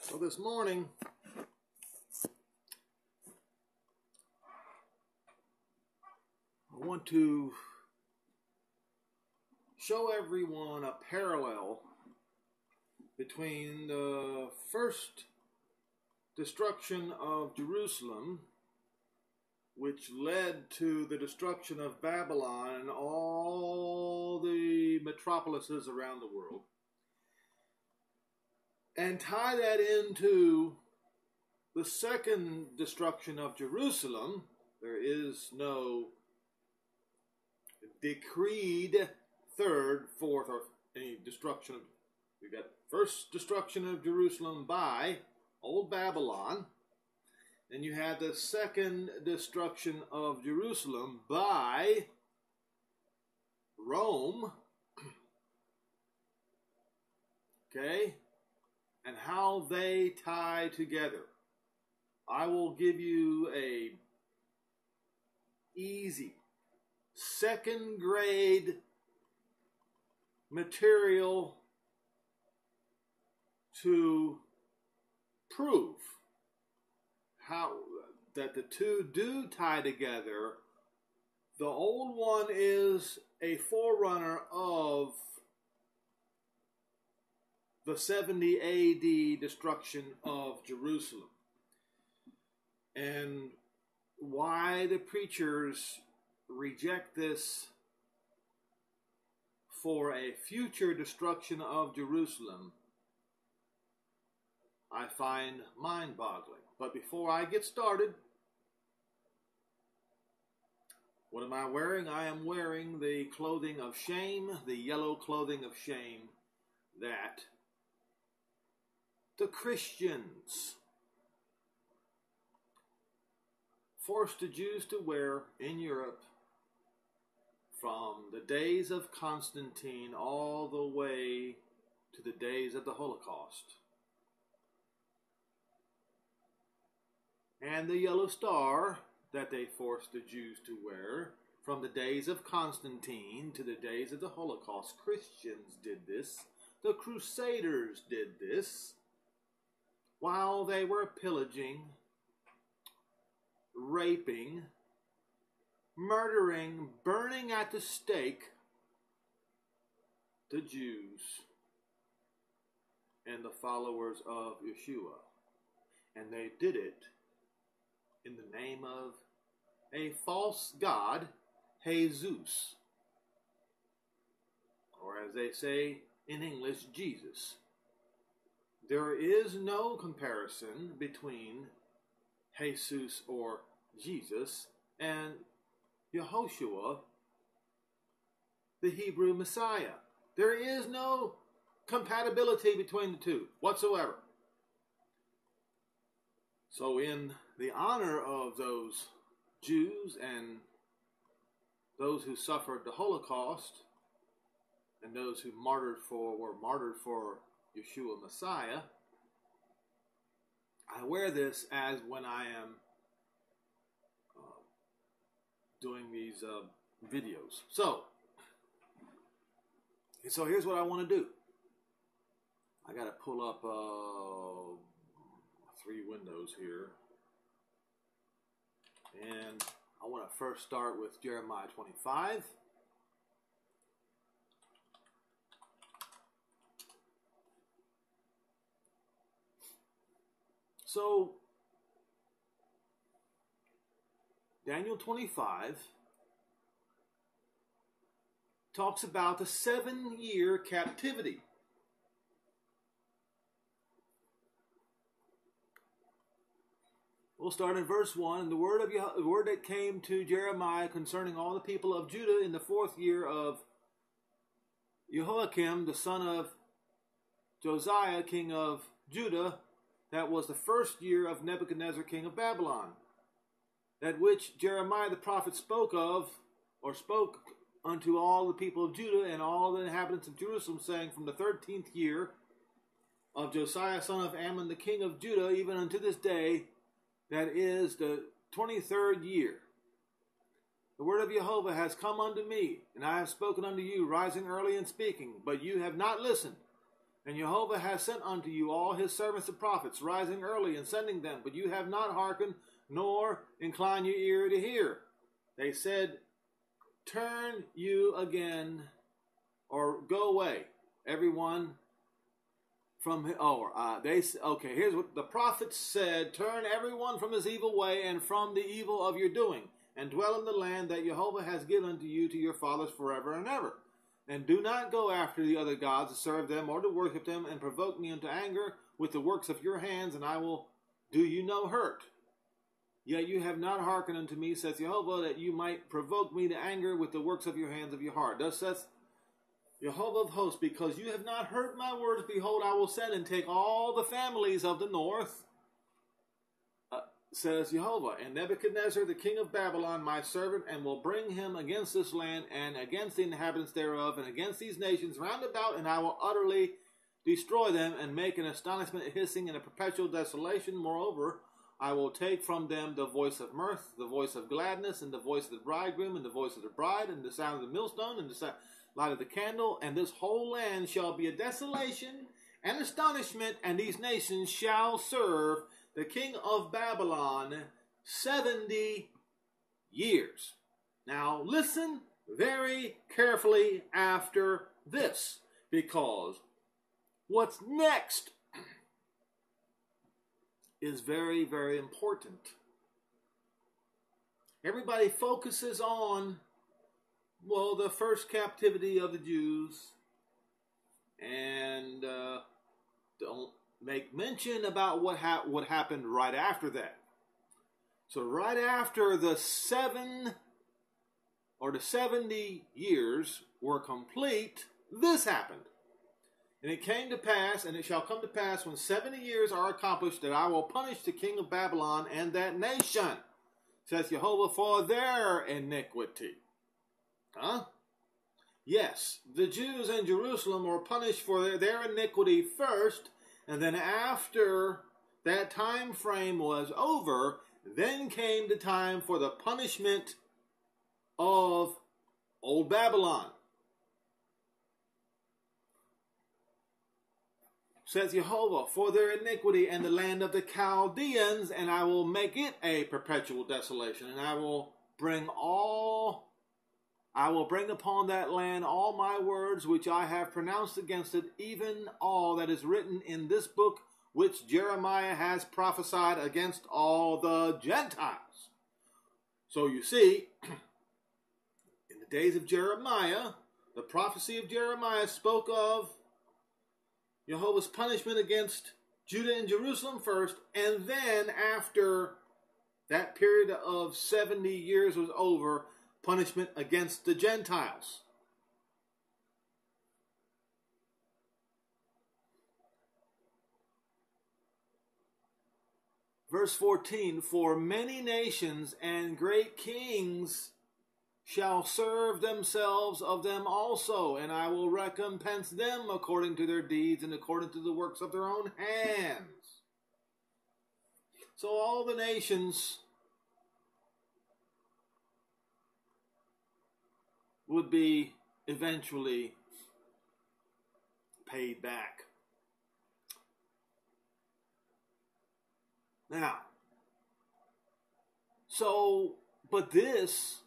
So this morning, I want to show everyone a parallel between the first destruction of Jerusalem, which led to the destruction of Babylon and all the metropolises around the world, and tie that into the second destruction of Jerusalem. There is no decreed third, fourth, or any destruction. We got first destruction of Jerusalem by old Babylon. Then you had the second destruction of Jerusalem by Rome. Okay? And how they tie together. I will give you a easy second grade material to prove how that the two do tie together. The old one is a forerunner of the 70 AD destruction of Jerusalem. And why the preachers reject this for a future destruction of Jerusalem, I find mind-boggling. But before I get started, what am I wearing? I am wearing the clothing of shame, the yellow clothing of shame that the Christians forced the Jews to wear in Europe from the days of Constantine all the way to the days of the Holocaust. And the yellow star that they forced the Jews to wear from the days of Constantine to the days of the Holocaust. Christians did this. The Crusaders did this. While they were pillaging, raping, murdering, burning at the stake the Jews and the followers of Yeshua. And they did it in the name of a false god, Jesus, or as they say in English, Jesus. There is no comparison between Jesus or Jesus and Yehoshua, the Hebrew Messiah. There is no compatibility between the two whatsoever. So in the honor of those Jews and those who suffered the Holocaust and those who were martyred for Yeshua Messiah, I wear this as when I am doing these videos. So here's what I want to do. I got to pull up 3 windows here. And I want to first start with Jeremiah 25. So, Daniel 25 talks about the 7-year captivity. We'll start in verse 1. The word that came to Jeremiah concerning all the people of Judah in the 4th year of Jehoiakim, the son of Josiah, king of Judah, that was the 1st year of Nebuchadnezzar, king of Babylon, that which Jeremiah the prophet spoke unto all the people of Judah and all the inhabitants of Jerusalem, saying, from the 13th year of Josiah, son of Ammon, the king of Judah, even unto this day, that is the 23rd year. The word of Jehovah has come unto me, and I have spoken unto you, rising early and speaking, but you have not listened. And Jehovah has sent unto you all his servants the prophets, rising early and sending them, but you have not hearkened, nor inclined your ear to hear. They said, turn you again, or go away, everyone from here's what the prophets said: turn everyone from his evil way and from the evil of your doing, and dwell in the land that Jehovah has given to you, to your fathers, forever and ever. And do not go after the other gods to serve them or to worship them, and provoke me into anger with the works of your hands, and I will do you no hurt. Yet you have not hearkened unto me, saith Jehovah, that you might provoke me to anger with the works of your hands of your heart. Thus saith Jehovah of hosts, because you have not heard my words, behold, I will send and take all the families of the north, says Jehovah, and Nebuchadnezzar, the king of Babylon, my servant, and will bring him against this land, and against the inhabitants thereof, and against these nations round about, and I will utterly destroy them, and make an astonishment, a hissing, and a perpetual desolation. Moreover, I will take from them the voice of mirth, the voice of gladness, and the voice of the bridegroom, and the voice of the bride, and the sound of the millstone, and the light of the candle, and this whole land shall be a desolation and astonishment, and these nations shall serve the king of Babylon 70 years. Now listen very carefully after this, because what's next is very, very important. Everybody focuses on, well, the first captivity of the Jews, and don't make mention about what happened right after that. So right after the 70 years were complete, this happened. And it came to pass, and it shall come to pass, when 70 years are accomplished, that I will punish the king of Babylon and that nation, saith Jehovah, for their iniquity. Huh? Yes, the Jews in Jerusalem were punished for their iniquity first, and then after that time frame was over, then came the time for the punishment of old Babylon. Says Jehovah, for their iniquity and the land of the Chaldeans, and I will make it a perpetual desolation, and I will bring upon that land all my words which I have pronounced against it, even all that is written in this book which Jeremiah has prophesied against all the Gentiles. So you see, in the days of Jeremiah, the prophecy of Jeremiah spoke of Jehovah's punishment against Judah and Jerusalem first, and then after that period of 70 years was over, punishment against the Gentiles. Verse 14, for many nations and great kings shall serve themselves of them also, and I will recompense them according to their deeds and according to the works of their own hands. So all the nations would be eventually paid back. Now, but this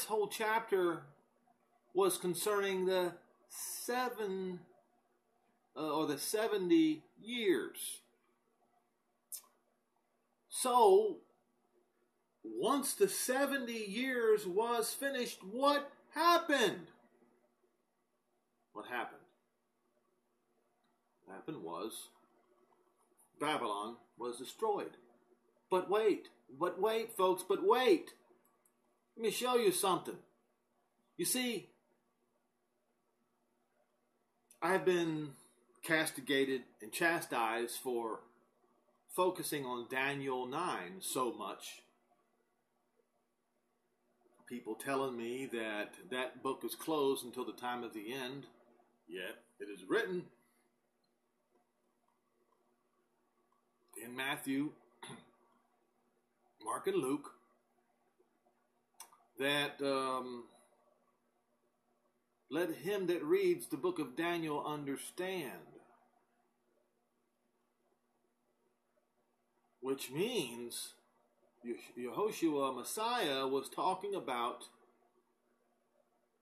whole chapter was concerning the 70 years. So, once the 70 years was finished, what happened? What happened? What happened was Babylon was destroyed. But wait, folks, but wait. Let me show you something. You see, I've been castigated and chastised for focusing on Daniel 9 so much. People telling me that that book is closed until the time of the end. Yet it is written in Matthew, Mark, and Luke that let him that reads the book of Daniel understand. Which means Yehoshua, Messiah, was talking about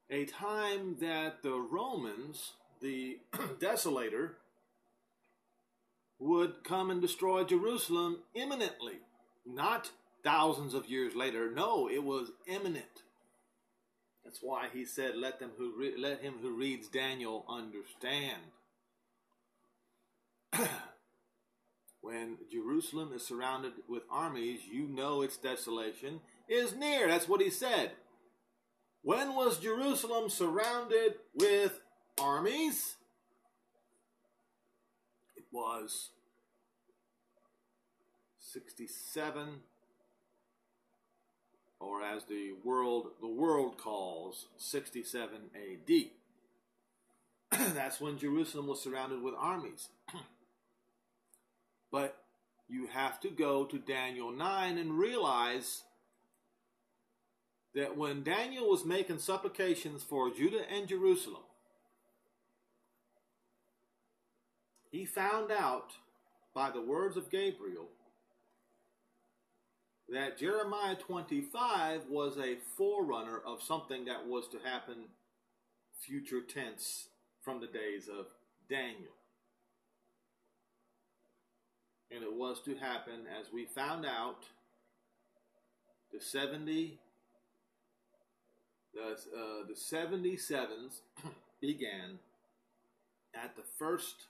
a time that the Romans, the desolator, would come and destroy Jerusalem imminently. Not thousands of years later. No, it was imminent. That's why he said, let him who reads Daniel understand. When Jerusalem is surrounded with armies, you know its desolation is near. That's what he said. When was Jerusalem surrounded with armies? It was 67, or as the world calls, 67 A.D. That's when Jerusalem was surrounded with armies. But you have to go to Daniel 9 and realize that when Daniel was making supplications for Judah and Jerusalem, he found out by the words of Gabriel that Jeremiah 25 was a forerunner of something that was to happen future tense from the days of Daniel. And it was to happen, as we found out, the 77s began at the first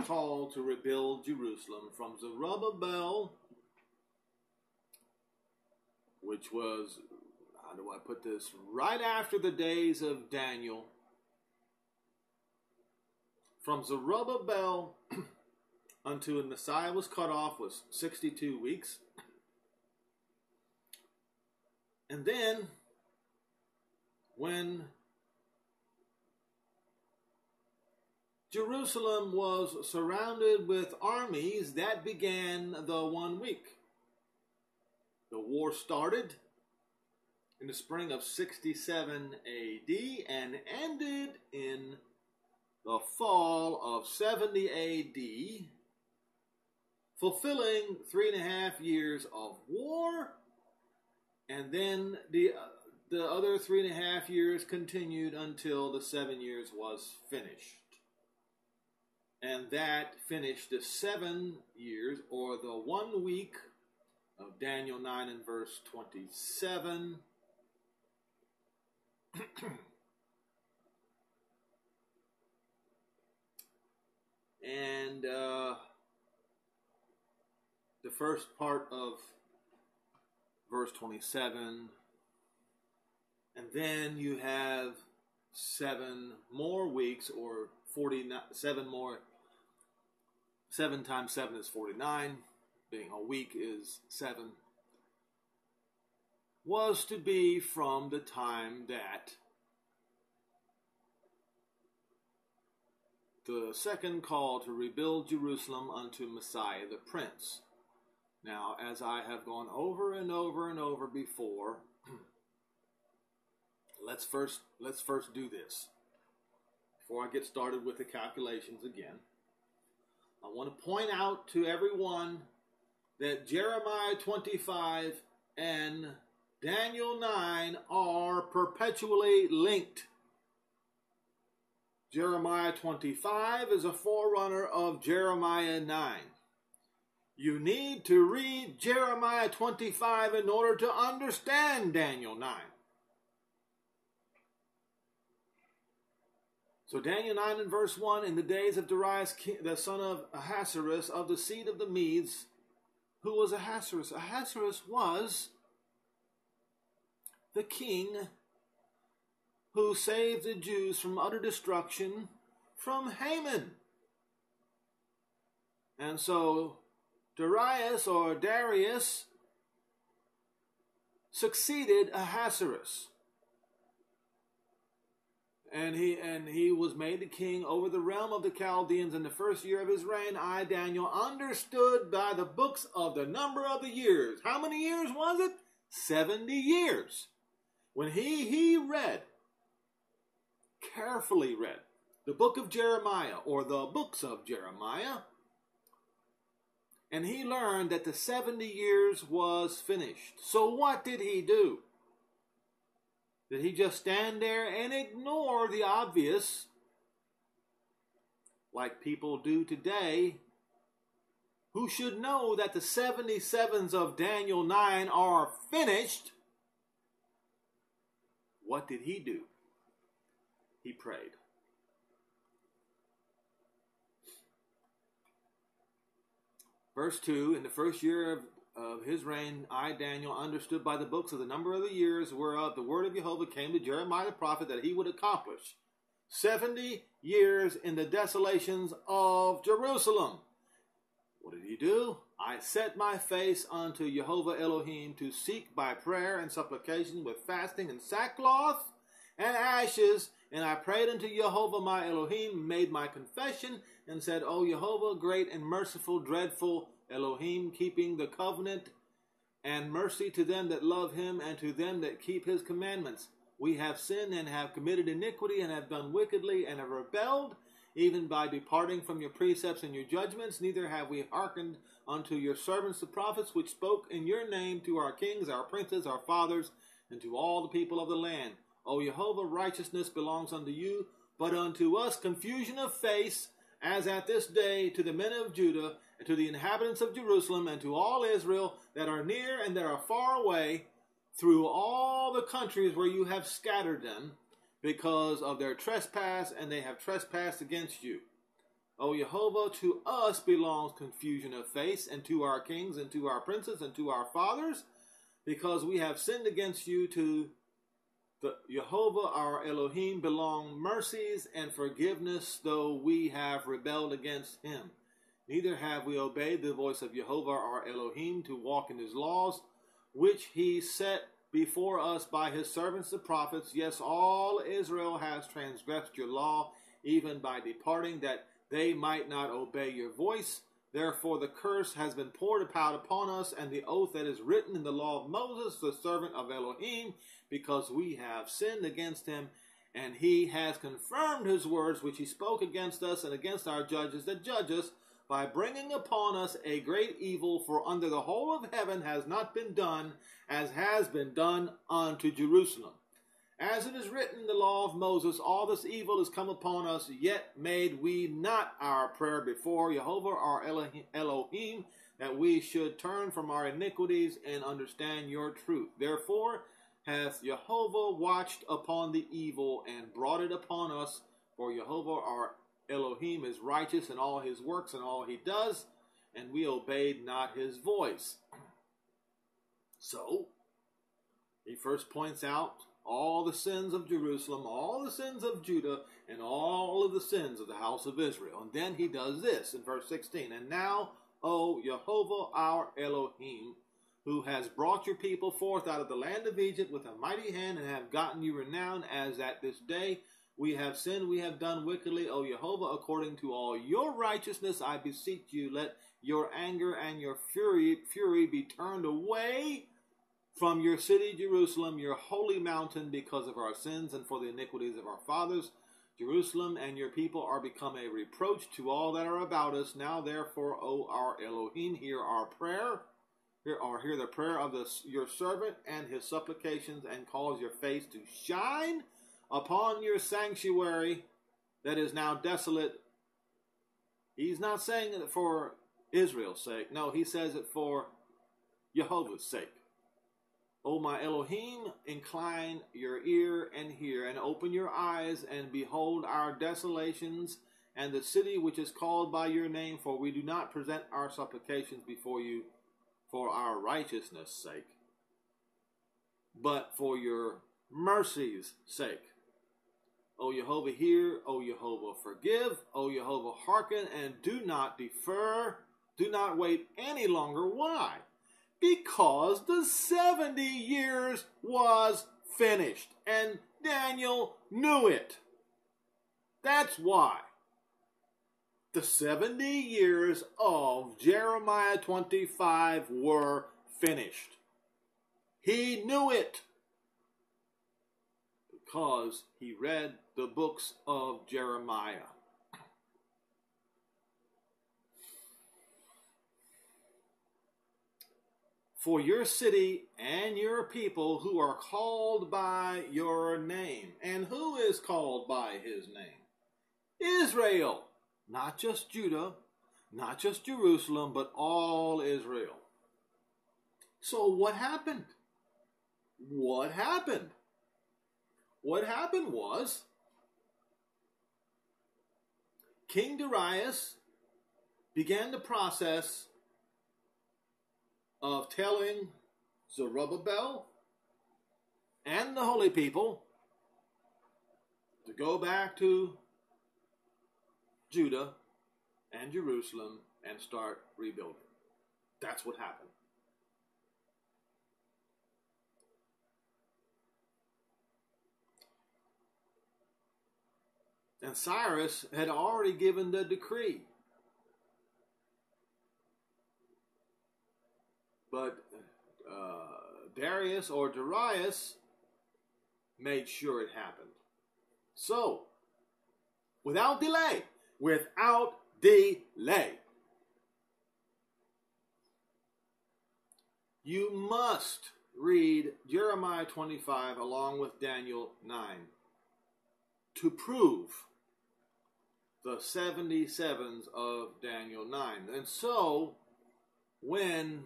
call to rebuild Jerusalem from Zerubbabel, which was, how do I put this, right after the days of Daniel. From Zerubbabel until the Messiah was cut off was 62 weeks. And then, when Jerusalem was surrounded with armies, that began the 1 week. The war started in the spring of 67 A.D. and ended in the fall of 70 A.D., fulfilling 3.5 years of war, and then the other 3.5 years continued until the 7 years was finished. And that finished the 7 years, or the 1 week of Daniel 9 and verse 27. And the first part of verse 27, and then you have 7 more weeks, or 7 more. 7 times 7 is 49, being a week is 7, was to be from the time that the second call to rebuild Jerusalem unto Messiah the Prince. Now, as I have gone over and over and over before, let's first do this. Before I get started with the calculations again, I want to point out to everyone that Jeremiah 25 and Daniel 9 are perpetually linked. Jeremiah 25 is a forerunner of Jeremiah 9. You need to read Jeremiah 25 in order to understand Daniel 9. So Daniel 9 and verse 1, in the days of Darius, the son of Ahasuerus, of the seed of the Medes. Who was Ahasuerus? Ahasuerus was the king who saved the Jews from utter destruction from Haman. And so Darius succeeded Ahasuerus. And he was made the king over the realm of the Chaldeans in the first year of his reign. I, Daniel, understood by the books of the number of the years. How many years was it? 70 years. When he read carefully read the book of Jeremiah, or the books of Jeremiah, and he learned that the 70 years was finished. So what did he do? Did he just stand there and ignore the obvious, like people do today, who should know that the 77s of Daniel 9 are finished? What did he do? He prayed. Verse 2, in the first year of his reign, I, Daniel, understood by the books of the number of the years whereof the word of Jehovah came to Jeremiah the prophet that he would accomplish 70 years in the desolations of Jerusalem. What did he do? I set my face unto Jehovah Elohim to seek by prayer and supplication with fasting and sackcloth and ashes. And I prayed unto Jehovah my Elohim, made my confession, and said, O Jehovah, great and merciful, dreadful Elohim, keeping the covenant and mercy to them that love him and to them that keep his commandments. We have sinned and have committed iniquity and have done wickedly and have rebelled, even by departing from your precepts and your judgments. Neither have we hearkened unto your servants the prophets, which spoke in your name to our kings, our princes, our fathers, and to all the people of the land. O Jehovah, righteousness belongs unto you, but unto us confusion of face, as at this day to the men of Judah, and to the inhabitants of Jerusalem, and to all Israel that are near and that are far away, through all the countries where you have scattered them, because of their trespass, and they have trespassed against you. O Jehovah, to us belongs confusion of face, and to our kings, and to our princes, and to our fathers, because we have sinned against you. To the Jehovah our Elohim belong mercies and forgiveness, though we have rebelled against him. Neither have we obeyed the voice of Jehovah our Elohim to walk in his laws, which he set before us by his servants the prophets. Yes, all Israel has transgressed your law, even by departing, that they might not obey your voice. Therefore the curse has been poured out upon us, and the oath that is written in the law of Moses, the servant of Elohim, because we have sinned against him. And he has confirmed his words, which he spoke against us and against our judges that judge us, by bringing upon us a great evil. For under the whole of heaven has not been done as has been done unto Jerusalem. As it is written in the law of Moses, all this evil is come upon us, yet made we not our prayer before Jehovah our Elohim, that we should turn from our iniquities and understand your truth. Therefore hath Jehovah watched upon the evil and brought it upon us, for Jehovah our Elohim is righteous in all his works and all he does, and we obeyed not his voice. So, he first points out all the sins of Jerusalem, all the sins of Judah, and all of the sins of the house of Israel. And then he does this in verse 16. And now, O Jehovah our Elohim, who has brought your people forth out of the land of Egypt with a mighty hand, and have gotten you renowned, as at this day we have sinned, we have done wickedly. O Jehovah, according to all your righteousness, I beseech you, let your anger and your fury be turned away from your city, Jerusalem, your holy mountain, because of our sins and for the iniquities of our fathers. Jerusalem and your people are become a reproach to all that are about us. Now, therefore, O our Elohim, hear our prayer. Hear the prayer of your servant and his supplications, and cause your face to shine upon your sanctuary that is now desolate. He's not saying it for Israel's sake. No, he says it for Jehovah's sake. O my Elohim, incline your ear and hear, and open your eyes, and behold our desolations, and the city which is called by your name, for we do not present our supplications before you for our righteousness' sake, but for your mercy's sake. O Jehovah, hear. O Jehovah, forgive. O Jehovah, hearken, and do not defer. Do not wait any longer. Why? Because the 70 years was finished, and Daniel knew it. That's why. The 70 years of Jeremiah 25 were finished. He knew it. because he read the books of Jeremiah. For your city and your people who are called by your name. And who is called by his name? Israel. Not just Judah, not just Jerusalem, but all Israel. So what happened? What happened? What happened was King Darius began the process of telling Zerubbabel and the holy people to go back to Judah and Jerusalem and start rebuilding. That's what happened. And Cyrus had already given the decree. But Darius or Darius made sure it happened. So, without delay, you must read Jeremiah 25 along with Daniel 9 to prove the 77s of Daniel 9. And so, when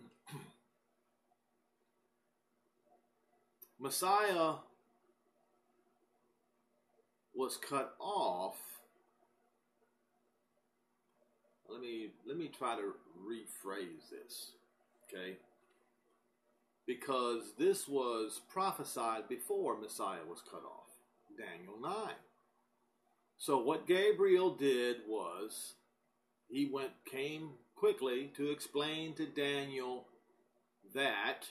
Messiah was cut off, let me try to rephrase this, okay? Because this was prophesied before Messiah was cut off, Daniel 9. So what Gabriel did was he came quickly to explain to Daniel that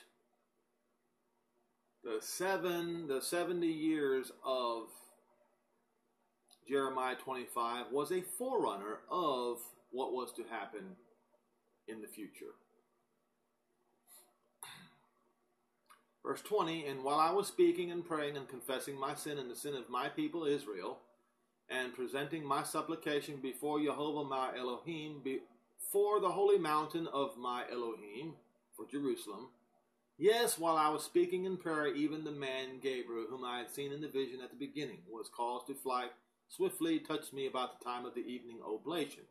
the 70 years of Jeremiah 25 was a forerunner of what was to happen in the future. Verse 20, and while I was speaking and praying and confessing my sin and the sin of my people Israel, and presenting my supplication before Jehovah my Elohim, before the holy mountain of my Elohim, for Jerusalem, yes, while I was speaking in prayer, even the man Gabriel, whom I had seen in the vision at the beginning, was caused to fly swiftly, touched me about the time of the evening oblation.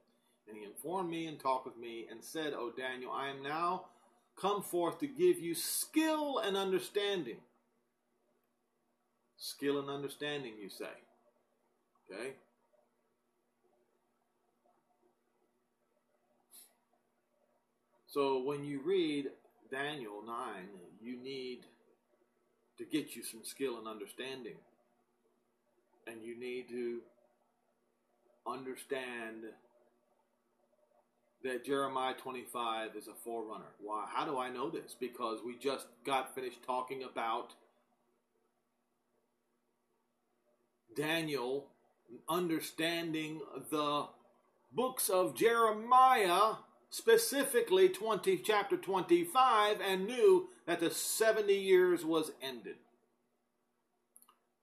And he informed me and talked with me and said, O Daniel, I am now come forth to give you skill and understanding. Skill and understanding, you say. Okay? So when you read Daniel 9, you need to get you some skill and understanding. And you need to understand that Jeremiah 25 is a forerunner. Why? How do I know this? Because we just got finished talking about Daniel understanding the books of Jeremiah, specifically chapter 25, and knew that the 70 years was ended.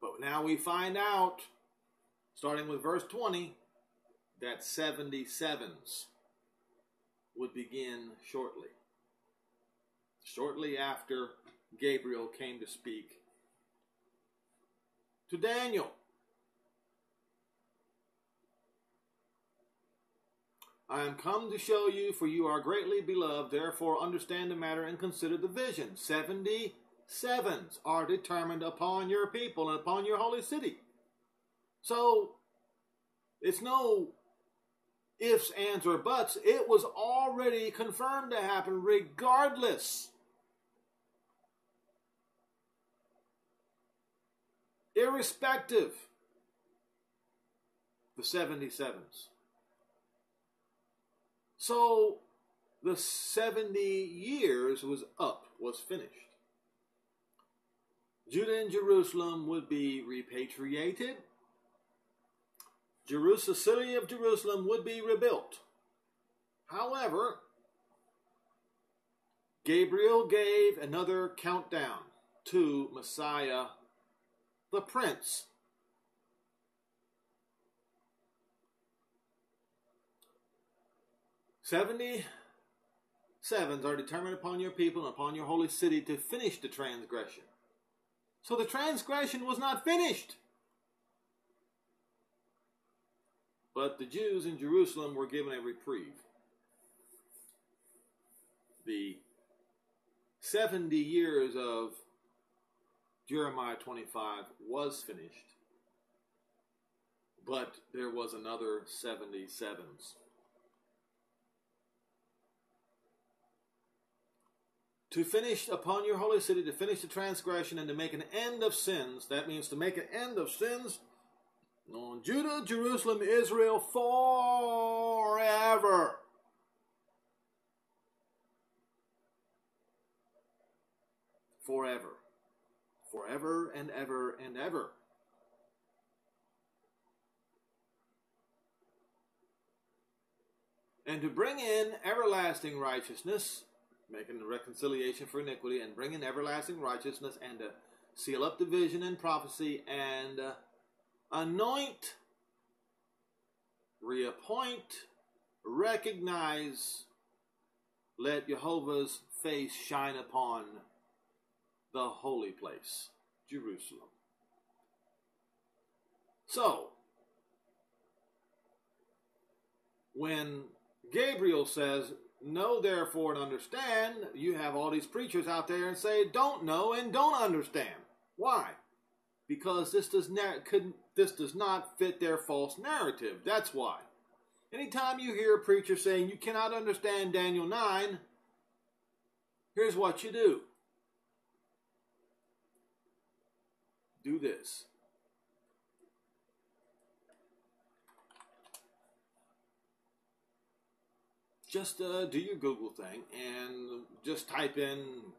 But now we find out, starting with verse 20, that 77s would begin shortly. Shortly after Gabriel came to speak to Daniel. I am come to show you, for you are greatly beloved, therefore understand the matter and consider the vision. 77s are determined upon your people and upon your holy city. So, it's no ifs, ands, or buts. It was already confirmed to happen regardless. Irrespective. The 77s. So, the 70 years was finished. Judah and Jerusalem would be repatriated. The city of Jerusalem would be rebuilt. However, Gabriel gave another countdown to Messiah, the Prince 70 sevens are determined upon your people and upon your holy city to finish the transgression. So the transgression was not finished. But the Jews in Jerusalem were given a reprieve. The 70 years of Jeremiah 25 was finished. But there was another 77s. To finish upon your holy city, to finish the transgression, and to make an end of sins. That means to make an end of sins on Judah, Jerusalem, Israel, forever. Forever. Forever and ever and ever. And to bring in everlasting righteousness, making the reconciliation for iniquity, and bring in everlasting righteousness, and to seal up the vision and prophecy, and anoint, reappoint, recognize, let Jehovah's face shine upon the holy place, Jerusalem. So, when Gabriel says, know therefore and understand, you have all these preachers out there and say, don't know and don't understand. Why? Because this does not fit their false narrative. That's why. Anytime you hear a preacher saying you cannot understand Daniel 9, here's what you do. Do this. Just do your Google thing and just type in,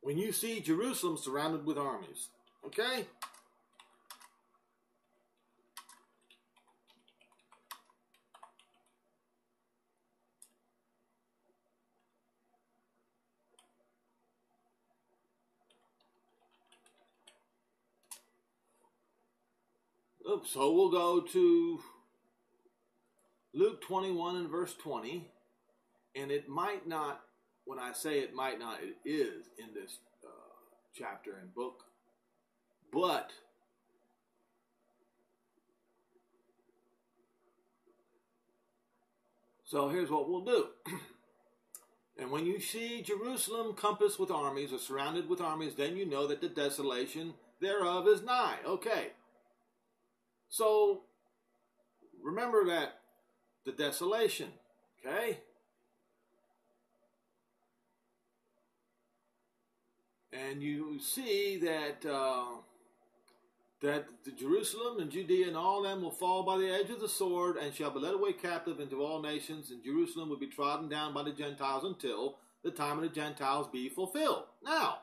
when you see Jerusalem surrounded with armies. Okay? So we'll go to Luke 21 and verse 20, and it might not, when I say it might not, it is in this chapter and book, but so here's what we'll do. And when you see Jerusalem compassed with armies, or surrounded with armies, then you know that the desolation thereof is nigh. Okay. So remember that the desolation, okay? And you see that that the Jerusalem and Judea and all them will fall by the edge of the sword, and shall be led away captive into all nations, and Jerusalem will be trodden down by the Gentiles until the time of the Gentiles be fulfilled. Now,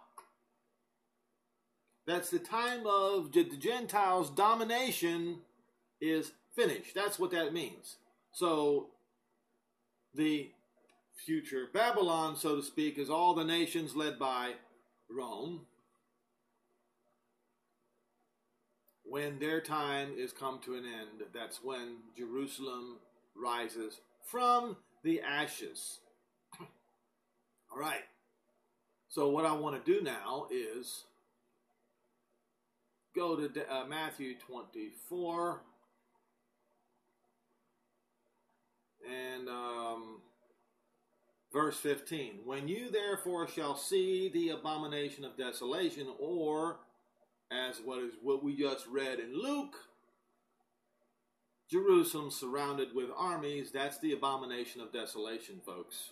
that's the time of the Gentiles' domination is finished. That's what that means. So, the future Babylon, so to speak, is all the nations led by Rome. When their time is come to an end, that's when Jerusalem rises from the ashes. All right. So what I want to do now is go to Matthew 24 and verse 15. When you therefore shall see the abomination of desolation, or as what we just read in Luke, Jerusalem surrounded with armies, that's the abomination of desolation, folks.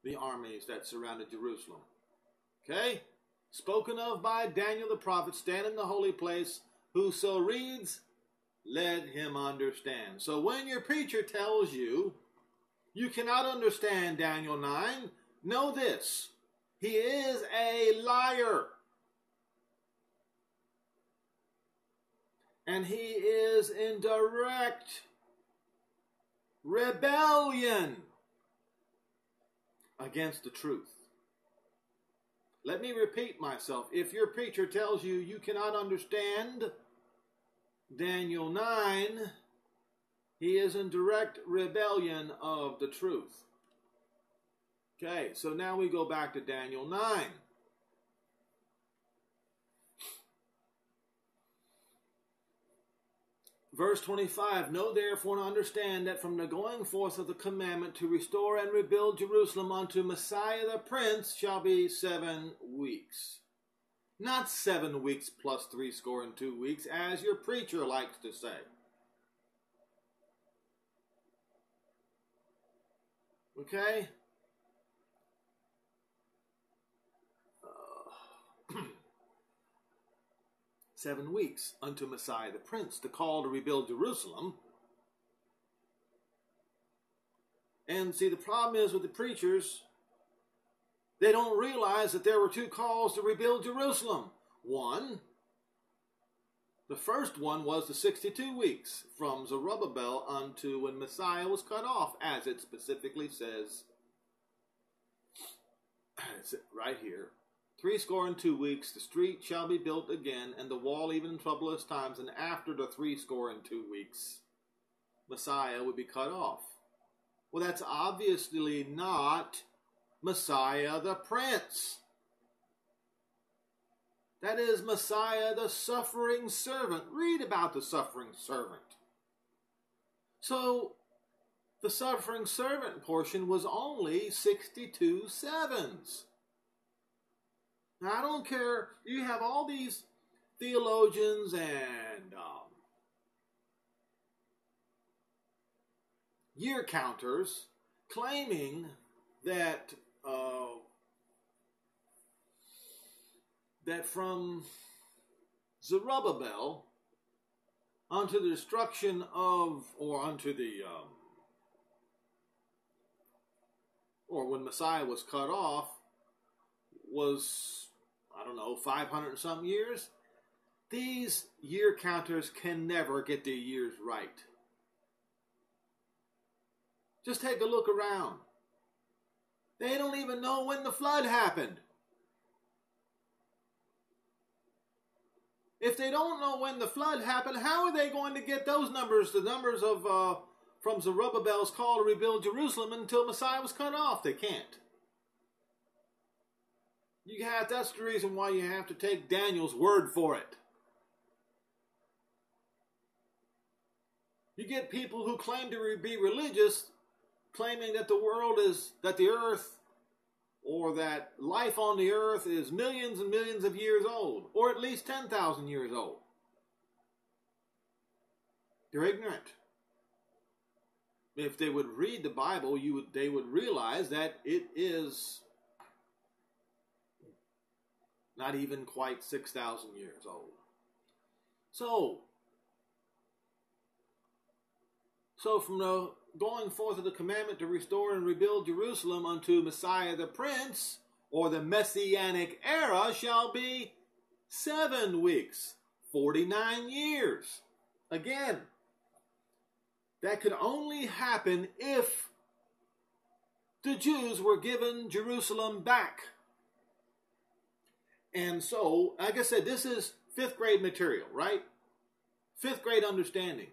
The armies that surrounded Jerusalem. Okay? Spoken of by Daniel the prophet, stand in the holy place. Whoso reads, let him understand. So when your preacher tells you, you cannot understand Daniel 9, know this. He is a liar. And he is in direct rebellion against the truth. Let me repeat myself. If your preacher tells you you cannot understand Daniel 9, He is in direct rebellion of the truth. Okay, so now we go back to Daniel 9. Verse 25, know therefore and understand that from the going forth of the commandment to restore and rebuild Jerusalem unto Messiah the Prince shall be 7 weeks. Not 7 weeks plus 62 weeks, as your preacher likes to say. Okay? 7 weeks unto Messiah the Prince, the call to rebuild Jerusalem. And see, the problem is with the preachers, they don't realize that there were 2 calls to rebuild Jerusalem. One, the first one was the 62 weeks from Zerubbabel unto when Messiah was cut off, as it specifically says right here. 62 weeks, the street shall be built again, and the wall even in troublous times, and after the 62 weeks, Messiah would be cut off. Well, that's obviously not Messiah the Prince. That is Messiah the suffering servant. Read about the suffering servant. So, the suffering servant portion was only 62 sevens. Now, I don't care. You have all these theologians and year counters claiming that that from Zerubbabel unto the destruction of, or unto the, or when Messiah was cut off, was, I don't know, 500 and some years. These year counters can never get their years right. Just take a look around. They don't even know when the flood happened. If they don't know when the flood happened, how are they going to get those numbers, the numbers of from Zerubbabel's call to rebuild Jerusalem until Messiah was cut off? They can't. That's the reason why you have to take Daniel's word for it. You get people who claim to be religious, claiming that the world is, that the earth, or that life on the earth is millions and millions of years old, or at least 10,000 years old. They're ignorant. If they would read the Bible, they would realize that it is not even quite 6,000 years old. So from the going forth of the commandment to restore and rebuild Jerusalem unto Messiah the Prince, or the Messianic era, shall be 7 weeks, 49 years. Again, that could only happen if the Jews were given Jerusalem back. And so, like I said, this is 5th grade material, right? 5th grade understanding.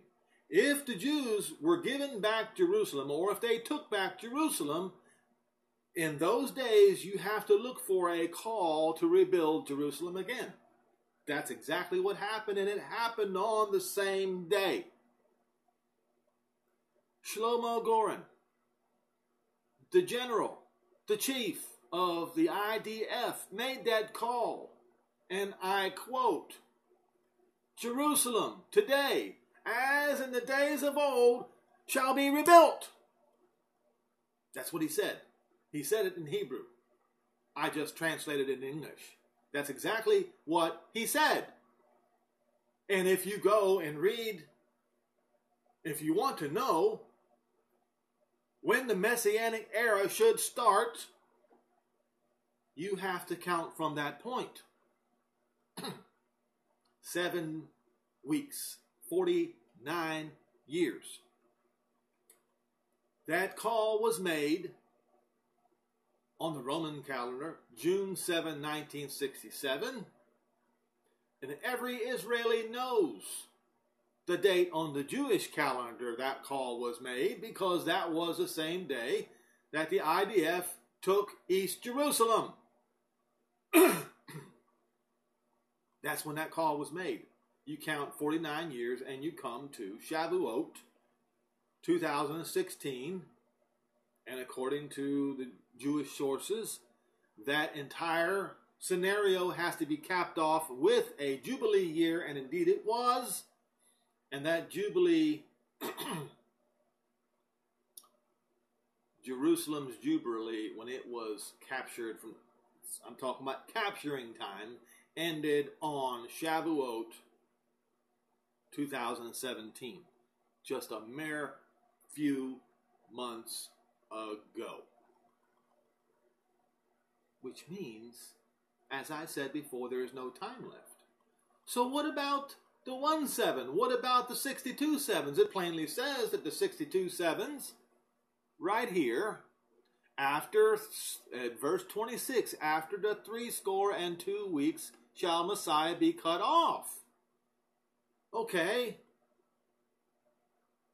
If the Jews were given back Jerusalem, or if they took back Jerusalem, in those days you have to look for a call to rebuild Jerusalem again. That's exactly what happened, and it happened on the same day. Shlomo Goren, the general, the chief of the IDF, made that call, and I quote, "Jerusalem today, as in the days of old, shall be rebuilt." That's what he said. He said it in Hebrew. I just translated it in English. That's exactly what he said. And if you go and read, if you want to know when the Messianic era should start, you have to count from that point. 7 weeks. 49 years. That call was made on the Roman calendar, June 7, 1967. And every Israeli knows the date on the Jewish calendar that call was made, because that was the same day that the IDF took East Jerusalem. That's when that call was made. You count 49 years and you come to Shavuot 2016, and according to the Jewish sources, that entire scenario has to be capped off with a Jubilee year, and indeed it was. And that Jubilee, Jerusalem's Jubilee, when it was captured from, I'm talking about capturing time, ended on Shavuot 2017, just a mere few months ago. Which means, as I said before, there is no time left. So what about the 1/7? What about the 62 sevens? It plainly says that the 62 sevens, right here, after verse 26, after the 62 weeks shall Messiah be cut off. Okay.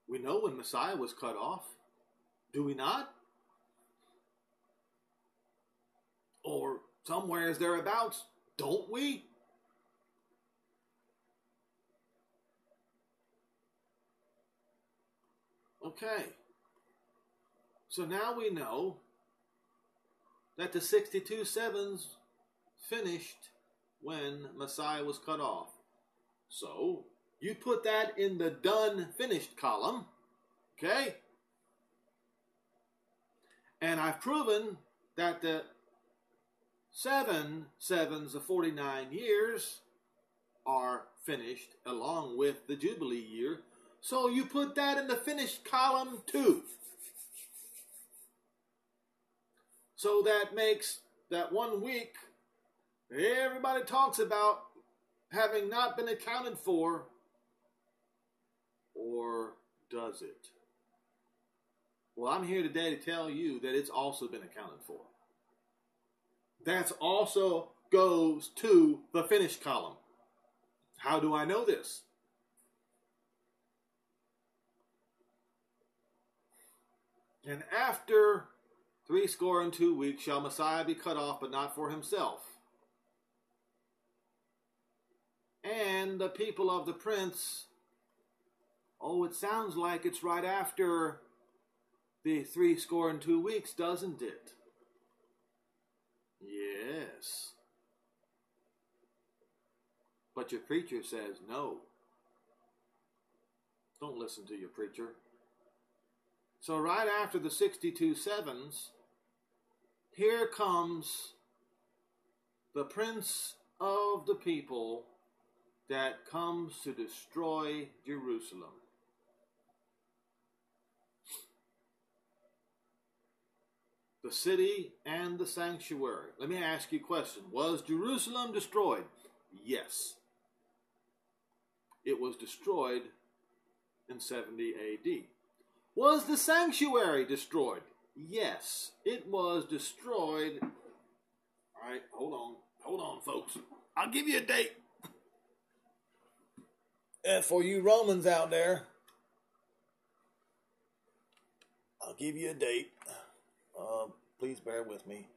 We know when Messiah was cut off. Do we not? Or somewheres thereabouts, don't we? Okay. So now we know that the 62 sevens finished when Messiah was cut off. So you put that in the done finished column. Okay? And I've proven that the 7 sevens of 49 years are finished along with the Jubilee year. So you put that in the finished column too. So that makes that 1 week everybody talks about having not been accounted for. Or does it? Well, I'm here today to tell you that it's also been accounted for. That also goes to the finished column. How do I know this? And after 62 weeks shall Messiah be cut off, but not for himself. And the people of the prince, oh, it sounds like it's right after the 62 weeks, doesn't it? Yes. But your preacher says no. Don't listen to your preacher. So right after the 62 sevens, here comes the prince of the people that comes to destroy Jerusalem. The city and the sanctuary. Let me ask you a question. Was Jerusalem destroyed? Yes. It was destroyed in 70 AD. Was the sanctuary destroyed? Yes, it was destroyed. All right, hold on, folks. I'll give you a date. And for you Romans out there, I'll give you a date. Please bear with me.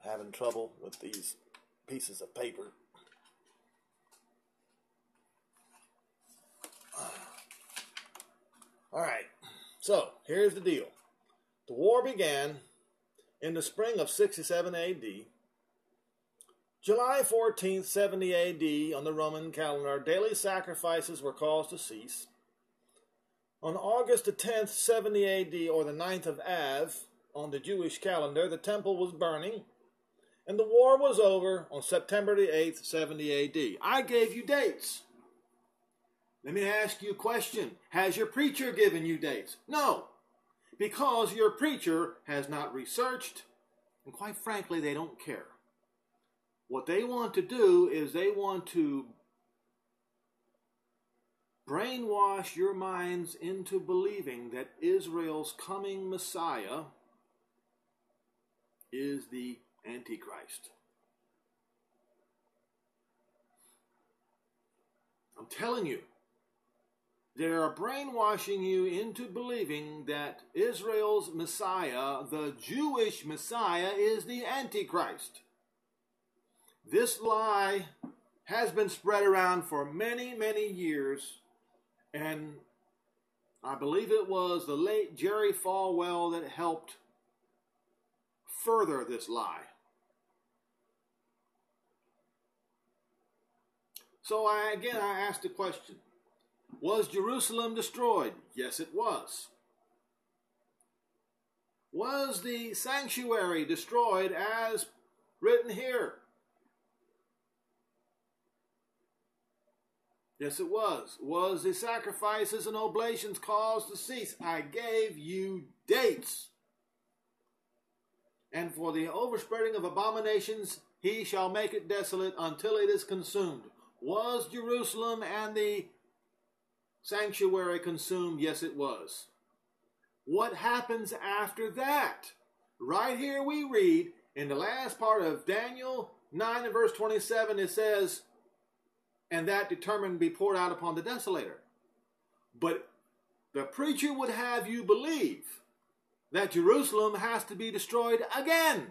I'm having trouble with these pieces of paper. All right, so here's the deal. The war began in the spring of 67 AD. July 14th, 70 AD, on the Roman calendar, daily sacrifices were caused to cease. On August the 10th, 70 AD, or the 9th of Av, on the Jewish calendar, the temple was burning, and the war was over on September the 8th, 70 AD. I gave you dates. Let me ask you a question. Has your preacher given you dates? No, because your preacher has not researched, and quite frankly, they don't care. What they want to do is they want to brainwash your minds into believing that Israel's coming Messiah is the Antichrist. I'm telling you, They are brainwashing you into believing that Israel's Messiah, the Jewish Messiah, is the Antichrist. This lie has been spread around for many, many years, and I believe it was the late Jerry Falwell that helped further this lie. So I asked the question, was Jerusalem destroyed? Yes, it was. Was the sanctuary destroyed as written here? Yes, it was. Was the sacrifices and oblations caused to cease? I gave you dates. And for the overspreading of abominations, he shall make it desolate until it is consumed. Was Jerusalem and the sanctuary consumed? Yes, it was. What happens after that? Right here we read in the last part of Daniel 9 and verse 27, it says, and that determined be poured out upon the desolator. But the preacher would have you believe that Jerusalem has to be destroyed again.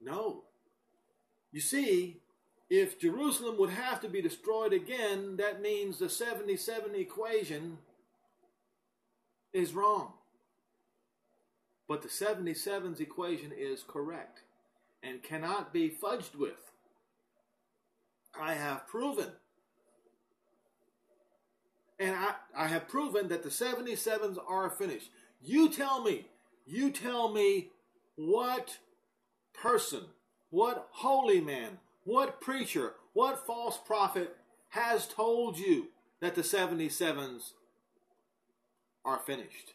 No. You see, if Jerusalem would have to be destroyed again, that means the 77 equation is wrong. But the 77's equation is correct and cannot be fudged with. I have proven. And I have proven that the 77s are finished. You tell me what person, what holy man, what preacher, what false prophet has told you that the 77s are finished.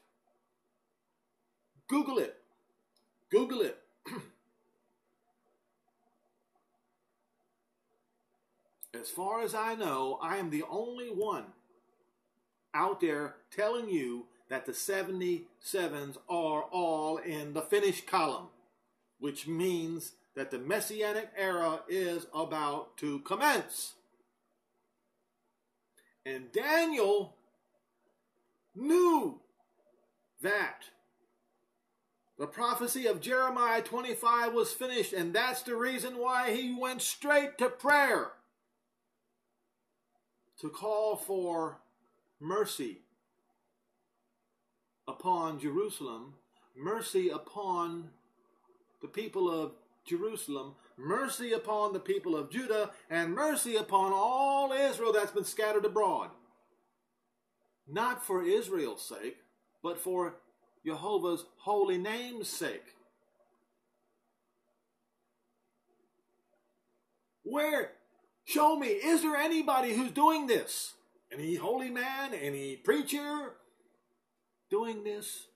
Google it. Google it. As far as I know, I am the only one out there telling you that the 77s are all in the finished column, which means that the Messianic era is about to commence. And Daniel knew that. The prophecy of Jeremiah 25 was finished, and that's the reason why he went straight to prayer, to call for mercy upon Jerusalem, mercy upon the people of Jerusalem, mercy upon the people of Judah, and mercy upon all Israel that's been scattered abroad. Not for Israel's sake, but for Jehovah's holy name's sake. Where? Show me, is there anybody who's doing this? Any holy man, any preacher doing this?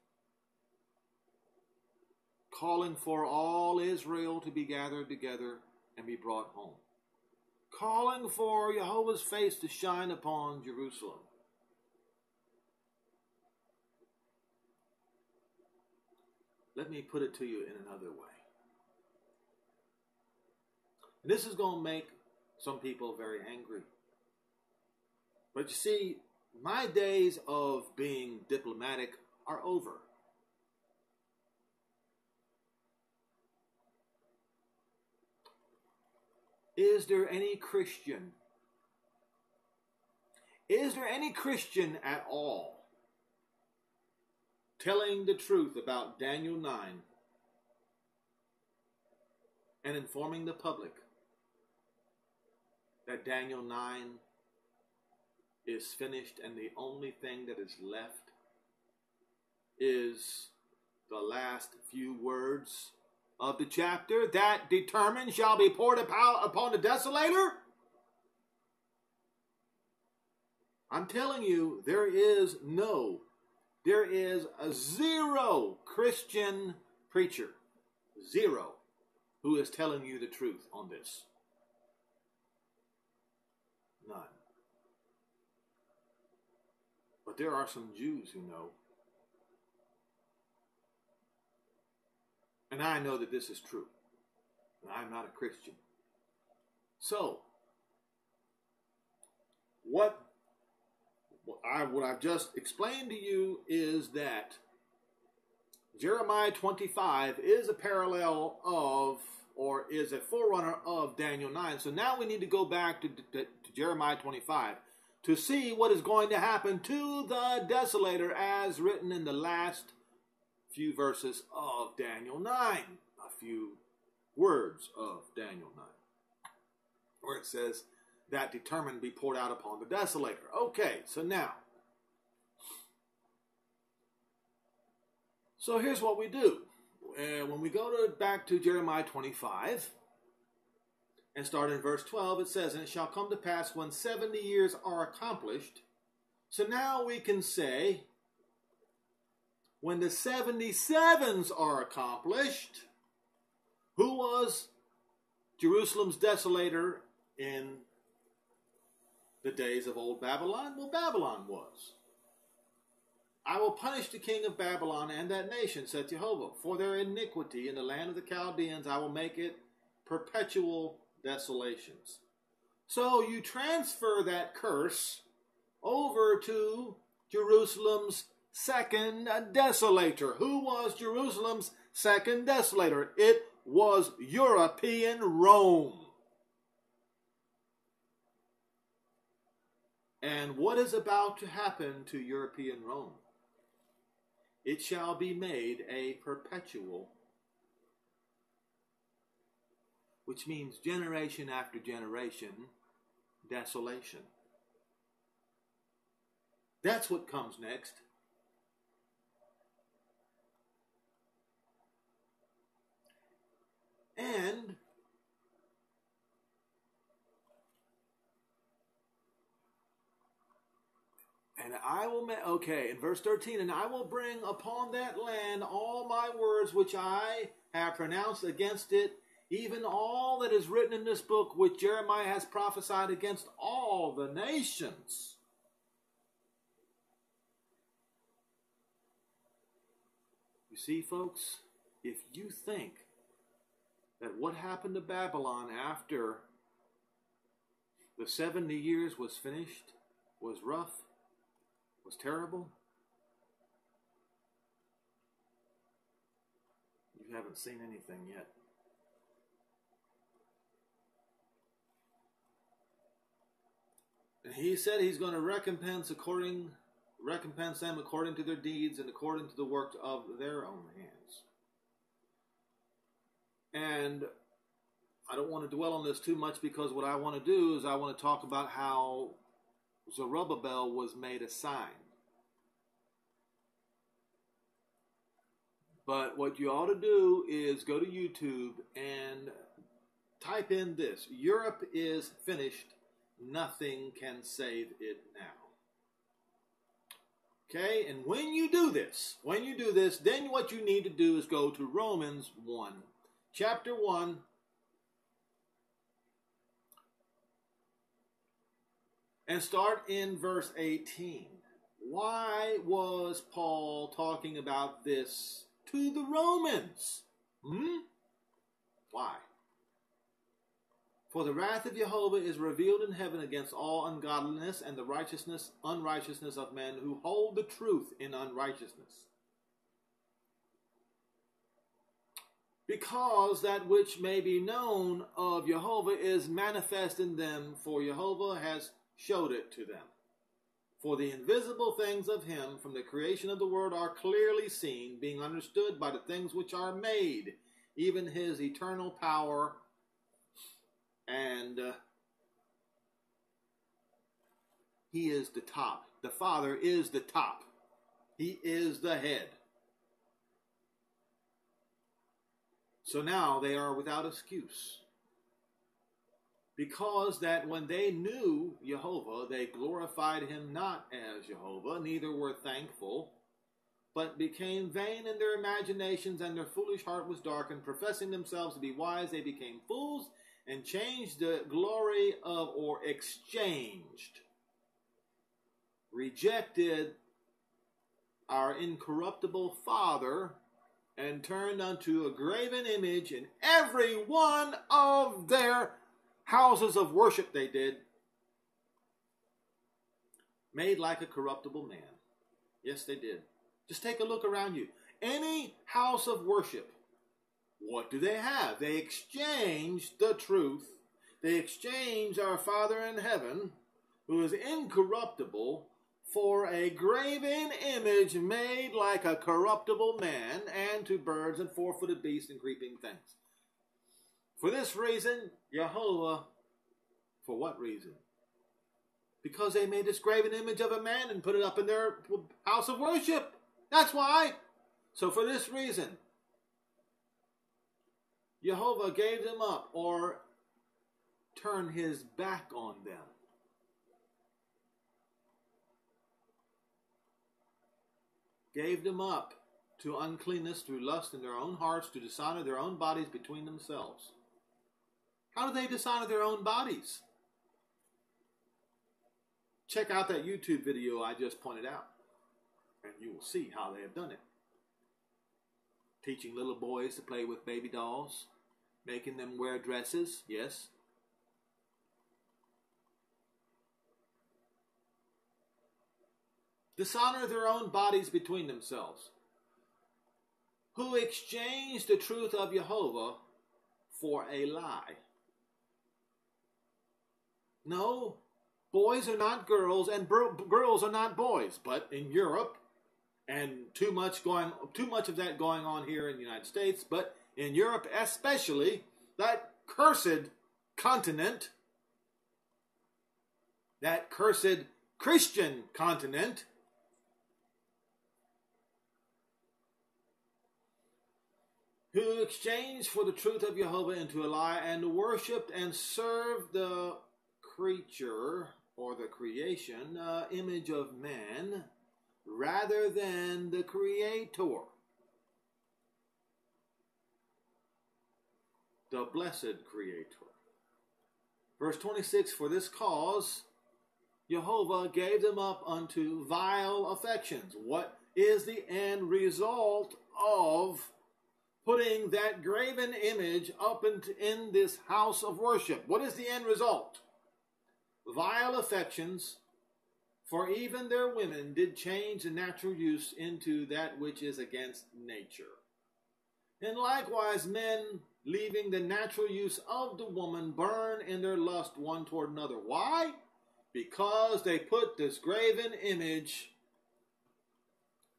Calling for all Israel to be gathered together and be brought home. Calling for Jehovah's face to shine upon Jerusalem. Let me put it to you in another way. And this is going to make some people very angry. But you see, my days of being diplomatic are over. Is there any Christian? Is there any Christian at all telling the truth about Daniel 9 and informing the public that Daniel 9 is finished and the only thing that is left is the last few words of the chapter, that determined shall be poured upon the desolator? I'm telling you, there is a zero Christian preacher, zero, who is telling you the truth on this. None. But there are some Jews who know. And I know that this is true. And I'm not a Christian. So, what what I've just explained to you is that Jeremiah 25 is a parallel of, or is a forerunner of Daniel 9. So now we need to go back to Jeremiah 25 to see what is going to happen to the desolator as written in the last few verses of Daniel 9. A few words of Daniel 9. Where it says, that determined be poured out upon the desolator. Okay, so now. So here's what we do. When we go back to Jeremiah 25 and start in verse 12, it says, and it shall come to pass when 70 years are accomplished. So now we can say, when the 77s are accomplished, who was Jerusalem's desolator in the days of old Babylon? Well, Babylon was. I will punish the king of Babylon and that nation, said Jehovah, for their iniquity in the land of the Chaldeans. I will make it perpetual desolations. So you transfer that curse over to Jerusalem's second desolator. Who was Jerusalem's second desolator? It was European Rome. And what is about to happen to European Rome? It shall be made a perpetual, which means generation after generation, desolation. That's what comes next. And I will in verse 13, and I will bring upon that land all my words which I have pronounced against it, even all that is written in this book which Jeremiah has prophesied against all the nations. You see, folks, if you think that what happened to Babylon after the 70 years was finished was rough, was terrible, you haven't seen anything yet. And he said he's going to recompense them according to their deeds and according to the work of their own hands. And I don't want to dwell on this too much, because what I want to do is I want to talk about how Zerubbabel was made a sign. But what you ought to do is go to YouTube and type in this: Europe is finished. Nothing can save it now. Okay, and when you do this, then what you need to do is go to Romans 1, chapter 1, and start in verse 18. Why was Paul talking about this to the Romans? Why? For the wrath of Jehovah is revealed in heaven against all ungodliness and the unrighteousness of men who hold the truth in unrighteousness. Because that which may be known of Jehovah is manifest in them, for Jehovah has showed it to them. For the invisible things of him from the creation of the world are clearly seen, being understood by the things which are made, even his eternal power and he is the top. The Father is the top. He is the head. So now they are without excuse. Because that when they knew Jehovah, they glorified him not as Jehovah, neither were thankful, but became vain in their imaginations, and their foolish heart was darkened. Professing themselves to be wise, they became fools, and changed the glory of, or rejected our incorruptible Father, and turned unto a graven image in every one of their houses of worship they did, made like a corruptible man. Yes, they did. Just take a look around you. Any house of worship, what do they have? They exchange the truth. They exchange our Father in heaven, who is incorruptible, for a graven image made like a corruptible man, and to birds and four-footed beasts and creeping things. For this reason, Jehovah, for what reason? Because they made this graven image of a man and put it up in their house of worship. That's why. So for this reason, Jehovah gave them up, or turned his back on them. Gave them up to uncleanness through lust in their own hearts, to dishonor their own bodies between themselves. How do they dishonor their own bodies? Check out that YouTube video I just pointed out, and you will see how they have done it. Teaching little boys to play with baby dolls, making them wear dresses, yes. Dishonor their own bodies between themselves, who exchanged the truth of Jehovah for a lie. No, boys are not girls, and girls are not boys. But in Europe, and too much of that going on here in the United States, but in Europe especially, that cursed continent, that cursed Christian continent, who exchanged for the truth of Jehovah into a lie, and worshipped and served the creature, or the creation, image of man, rather than the Creator, the blessed Creator. Verse 26, for this cause Jehovah gave them up unto vile affections. What is the end result of putting that graven image up in this house of worship? What is the end result? Vile affections, for even their women did change the natural use into that which is against nature. And likewise men, leaving the natural use of the woman, burn in their lust one toward another. Why? Because they put this graven image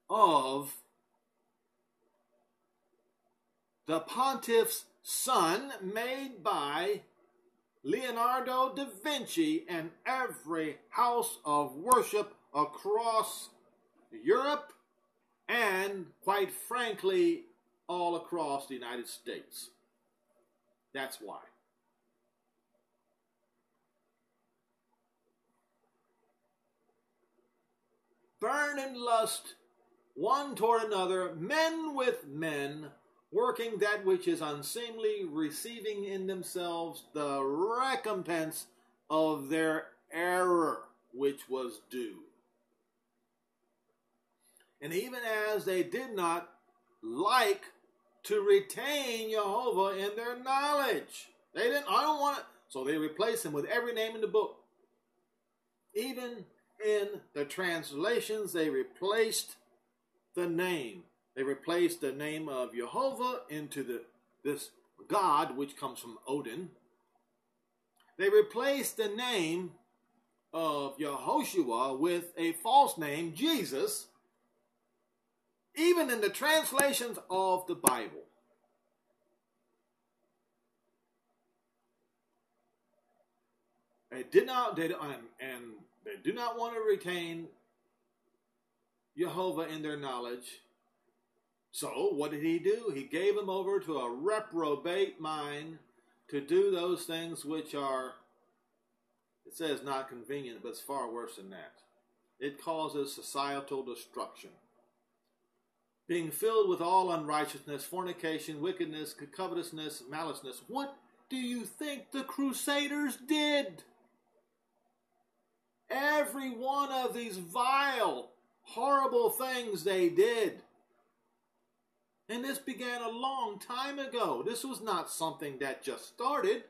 of the pontiff's son, made by Leonardo da Vinci, and every house of worship across Europe, and quite frankly, all across the United States. That's why. Burn in lust one toward another, men with men, working that which is unseemly, receiving in themselves the recompense of their error, which was due. And even as they did not like to retain Jehovah in their knowledge, they didn't, I don't want it, so they replaced him with every name in the book. Even in the translations, they replaced the name. They replaced the name of Jehovah into this God, which comes from Odin. They replaced the name of Yehoshua with a false name, Jesus, even in the translations of the Bible. They do not want to retain Jehovah in their knowledge. So what did he do? He gave them over to a reprobate mind to do those things which are, it says not convenient, but it's far worse than that. It causes societal destruction. Being filled with all unrighteousness, fornication, wickedness, covetousness, maliceness. What do you think the Crusaders did? Every one of these vile, horrible things they did. And this began a long time ago. This was not something that just started.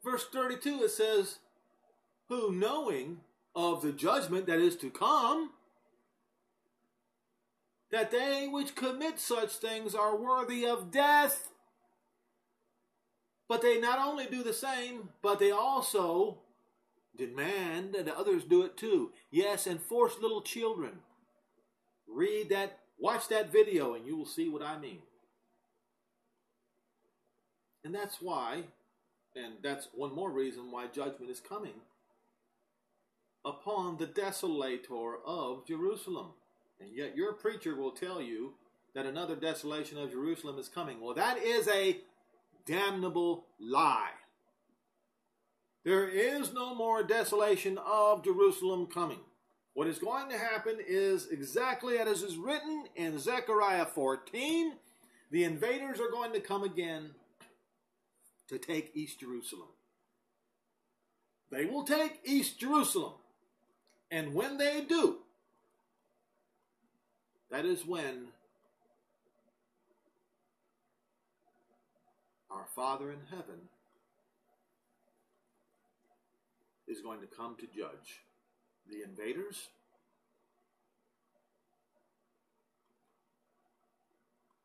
Verse 32, it says, who knowing of the judgment that is to come, that they which commit such things are worthy of death. But they not only do the same, but they also demand that others do it too. Yes, and force little children. Read that, watch that video, and you will see what I mean. And that's why, and that's one more reason why judgment is coming upon the desolator of Jerusalem. And yet your preacher will tell you that another desolation of Jerusalem is coming. Well, that is a damnable lie. There is no more desolation of Jerusalem coming. What is going to happen is exactly as is written in Zechariah 14. The invaders are going to come again to take East Jerusalem. They will take East Jerusalem. And when they do, that is when our Father in heaven is going to come to judge the invaders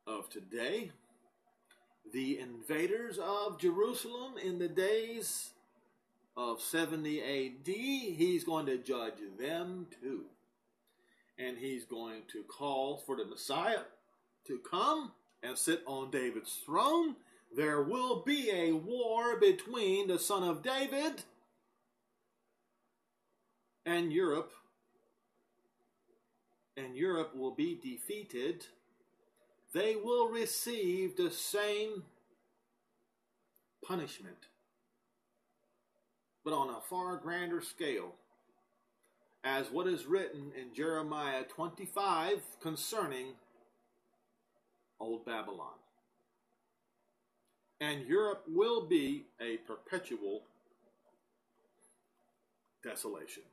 of today, the invaders of Jerusalem in the days of 70 AD. He's going to judge them too. And he's going to call for the Messiah to come and sit on David's throne. There will be a war between the son of David and Europe. And Europe will be defeated. They will receive the same punishment, but on a far grander scale, as what is written in Jeremiah 25 concerning Old Babylon. And Europe will be a perpetual desolation.